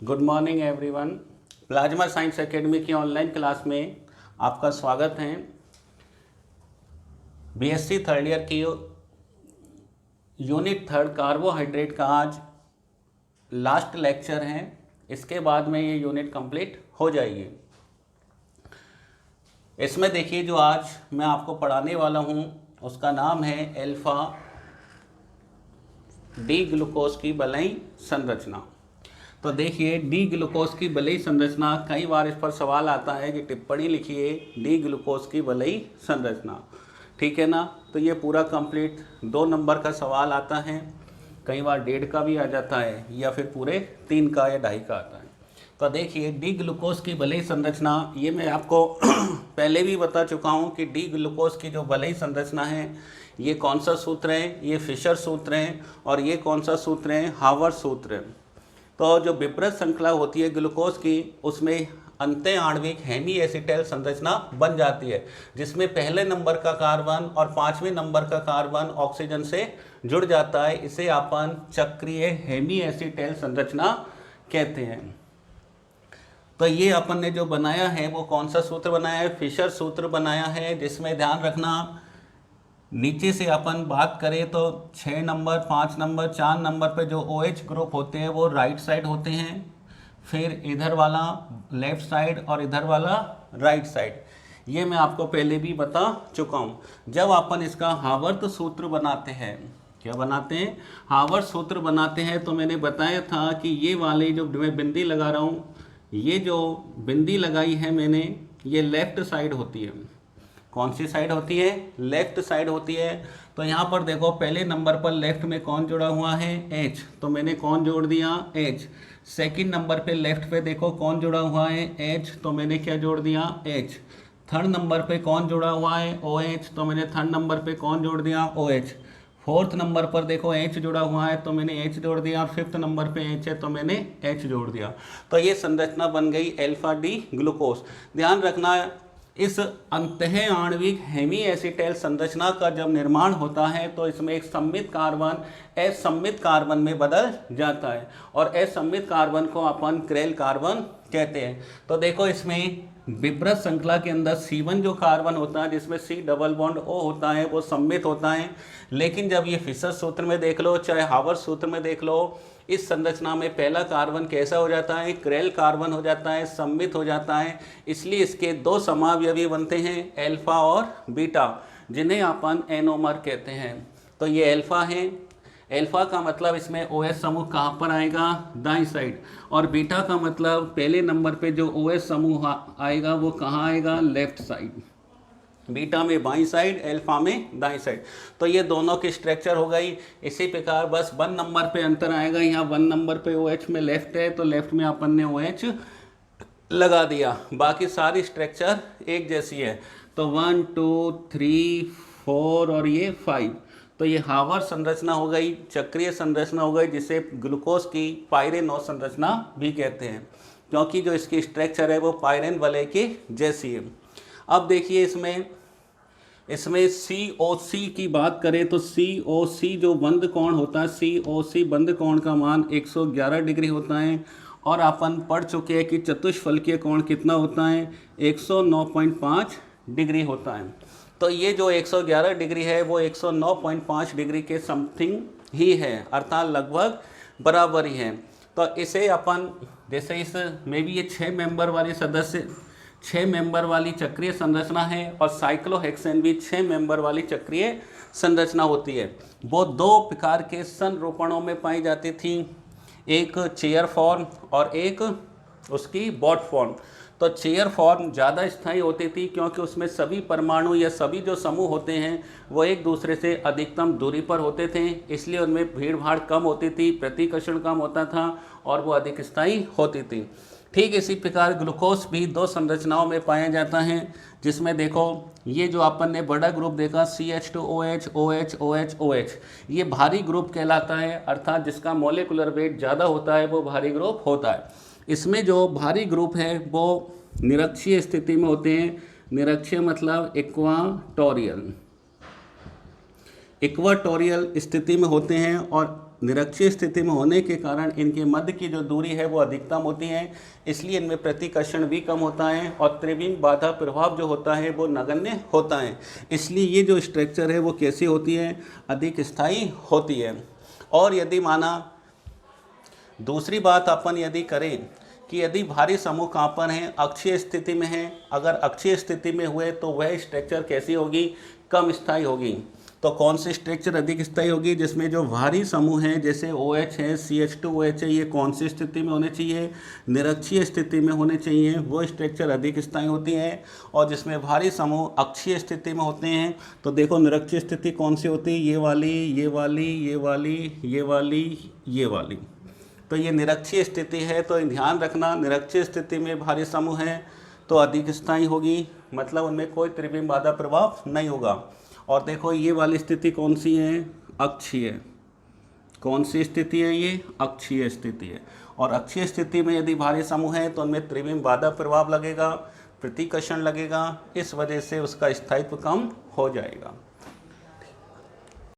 Good morning everyone. Plasma science academy की online class में आपका स्वागत है। बीएससी थर्ड ईयर की यूनिट थर्ड कार्बोहाइड्रेट का आज लास्ट लेक्चर है। इसके बाद में ये यूनिट कंप्लीट हो जाएगी। इसमें देखिए जो आज मैं आपको पढ़ाने वाला हूँ उसका नाम है अल्फा डी ग्लूकोज की बलयी संरचना। तो देखिए डी ग्लूकोज की बलयी संरचना, कई बार इस पर सवाल आता है कि टिप्पणी लिखिए डी ग्लूकोज की बलयी संरचना, ठीक है ना। तो ये पूरा कंप्लीट 2 नंबर का सवाल आता है, कई बार 1.5 का भी आ जाता है या फिर पूरे 3 का या 2.5 का आता है। तो देखिए डी ग्लूकोज की बलयी संरचना, ये मैं आपको पहले भी बता चुका हूँ कि डी ग्लूकोज की जो बलयी संरचना है ये कौन सा सूत्र है, ये फिशर सूत्र है, और ये कौन सा सूत्र है, हावर्ड सूत्र है। तो जो विपरीत श्रृंखला होती है ग्लूकोज की, उसमें अंत्य आणविक हेमी एसिटाइल संरचना बन जाती है, जिसमें पहले नंबर का कार्बन और 5वें नंबर का कार्बन ऑक्सीजन से जुड़ जाता है। इसे अपन चक्रीय हेमी एसिटाइल संरचना कहते हैं। तो ये अपन ने जो बनाया है वो कौन सा सूत्र बनाया है, फिशर सूत्र बनाया है, जिसमें ध्यान रखना नीचे से अपन बात करें तो 6 नंबर, 5 नंबर, 4 नंबर पे जो OH ग्रुप होते हैं वो राइट साइड होते हैं, फिर इधर वाला लेफ्ट साइड और इधर वाला राइट साइड। ये मैं आपको पहले भी बता चुका हूँ। जब अपन इसका हावर्ड सूत्र बनाते हैं, क्या बनाते हैं, हावर्ड सूत्र बनाते हैं, तो मैंने बताया था कि ये वाले जो मैं बिंदी लगा रहा हूँ, ये जो बिंदी लगाई है मैंने, ये लेफ्ट साइड होती है। कौन सी साइड होती है, लेफ्ट साइड होती है। तो यहाँ पर देखो पहले नंबर पर लेफ्ट में कौन जुड़ा हुआ है, H, तो मैंने कौन जोड़ दिया, H। सेकंड नंबर पे लेफ्ट पे देखो कौन जुड़ा हुआ है, H, तो मैंने क्या जोड़ दिया, H। थर्ड नंबर पे कौन जुड़ा हुआ है, OH, तो मैंने थर्ड नंबर पे कौन जोड़ दिया, OH। फोर्थ नंबर पर देखो H जुड़ा हुआ है तो मैंने H जोड़ दिया, और फिफ्थ नंबर पे H है तो मैंने H जोड़ दिया। तो ये संरचना बन गई अल्फा डी ग्लूकोज। ध्यान रखना, इस अंतः आणविक हेमी एसिटाइल संरचना का जब निर्माण होता है तो इसमें एक सममित कार्बन असममित कार्बन में बदल जाता है, और असममित कार्बन को अपन क्रेल कार्बन कहते हैं। तो देखो इसमें विपरीत श्रृंखला के अंदर C1 जो कार्बन होता है, जिसमें C डबल बॉन्ड O होता है, वो सममित होता है। लेकिन जब ये फिशर सूत्र में देख लो, चाहे हावर्ड सूत्र में देख लो, इस संरचना में पहला कार्बन कैसा हो जाता है, क्रेल कार्बन हो जाता है, सम्मित हो जाता है। इसलिए इसके 2 समावयवी बनते हैं, अल्फा और बीटा, जिन्हें अपन एनोमर कहते हैं। तो ये अल्फा है, अल्फा का मतलब इसमें OH समूह कहाँ पर आएगा, दाईं साइड, और बीटा का मतलब पहले नंबर पे जो OH समूह आएगा वो कहाँ आएगा, लेफ्ट साइड। बीटा में बाईं साइड, अल्फा में दाईं साइड। तो ये दोनों की स्ट्रक्चर हो गई। इसी प्रकार बस 1 नंबर पे अंतर आएगा, यहाँ 1 नंबर पे OH में लेफ्ट है तो लेफ्ट में अपन ने OH लगा दिया, बाकी सारी स्ट्रक्चर एक जैसी है। तो 1 2 3 4 और ये 5, तो ये हावर्ड संरचना हो गई, चक्रीय संरचना हो गई, जिसे ग्लूकोज की पायरेनो संरचना भी कहते हैं, क्योंकि जो इसकी स्ट्रक्चर है वो पायरेन वलय के जैसी है। अब देखिए इसमें COC की बात करें तो COC जो बंद कोण होता है, COC बंद कोण का मान 111 डिग्री होता है, और अपन पढ़ चुके हैं कि चतुष्फलकीय कोण कितना होता है, 109.5 डिग्री होता है। तो ये जो 111 डिग्री है वो 109.5 डिग्री के समथिंग ही है, अर्थात लगभग बराबर ही है। तो इसे अपन जैसे इस में भी ये 6 मेंबर वाली चक्रीय संरचना है, और साइक्लोहेक्सेन भी 6 मेंबर वाली चक्रीय संरचना होती है। वो 2 प्रकार के संरूपणों में पाई जाती थी, एक चेयर फॉर्म और एक उसकी बॉट फॉर्म। तो चेयर फॉर्म ज़्यादा स्थायी होती थी, क्योंकि उसमें सभी परमाणु या सभी जो समूह होते हैं वो एक दूसरे से अधिकतम दूरी पर होते थे, इसलिए उनमें भीड़ भाड़ कम होती थी, प्रतिकर्षण कम होता था, और वो अधिक स्थायी होती थी। ठीक इसी प्रकार ग्लूकोज भी 2 संरचनाओं में पाया जाता है, जिसमें देखो ये जो अपन ने बड़ा ग्रुप देखा CH2OH OH OH OH, ये भारी ग्रुप कहलाता है, अर्थात जिसका मॉलिक्यूलर वेट ज़्यादा होता है वो भारी ग्रुप होता है। इसमें जो भारी ग्रुप है वो निरक्षीय स्थिति में होते हैं। निरक्षीय मतलब इक्वाटोरियल स्थिति में होते हैं, और निरक्षीय स्थिति में होने के कारण इनके मध्य की जो दूरी है वो अधिकतम होती है, इसलिए इनमें प्रतिकर्षण भी कम होता है और त्रिविम बाधा प्रभाव जो होता है वो नगण्य होता है। इसलिए ये जो स्ट्रक्चर है वो कैसी होती है, अधिक स्थायी होती है। और यदि माना दूसरी बात अपन यदि करें कि यदि भारी समूह कहाँ पर हैं, अक्षीय स्थिति में है, अगर अक्षीय स्थिति में हुए तो वह स्ट्रक्चर कैसी होगी, कम स्थायी होगी। तो कौन सी स्ट्रक्चर अधिक स्थायी होगी, जिसमें जो भारी समूह हैं जैसे OH है, CH2OH है, ये कौन सी स्थिति में होने चाहिए, निरक्षीय स्थिति में होने चाहिए, वो स्ट्रक्चर अधिक स्थायी होती है। और जिसमें भारी समूह अक्षीय स्थिति में होते हैं, तो देखो निरक्षीय स्थिति कौन सी होती है, ये वाली, ये वाली, ये वाली, ये वाली, ये वाली। तो ये निरक्षीय स्थिति है, तो ध्यान रखना निरक्षीय स्थिति में भारी समूह है तो अधिक स्थायी होगी, मतलब उनमें कोई त्रिविम बाधा प्रभाव नहीं होगा। और देखो ये वाली स्थिति कौन सी है, अक्षीय। कौन सी स्थिति है ये, अक्षीय स्थिति है। और अक्षीय स्थिति में यदि भारी समूह है तो उनमें त्रिविम बाधा प्रभाव लगेगा, प्रतिकर्षण लगेगा, इस वजह से उसका स्थायित्व कम हो जाएगा।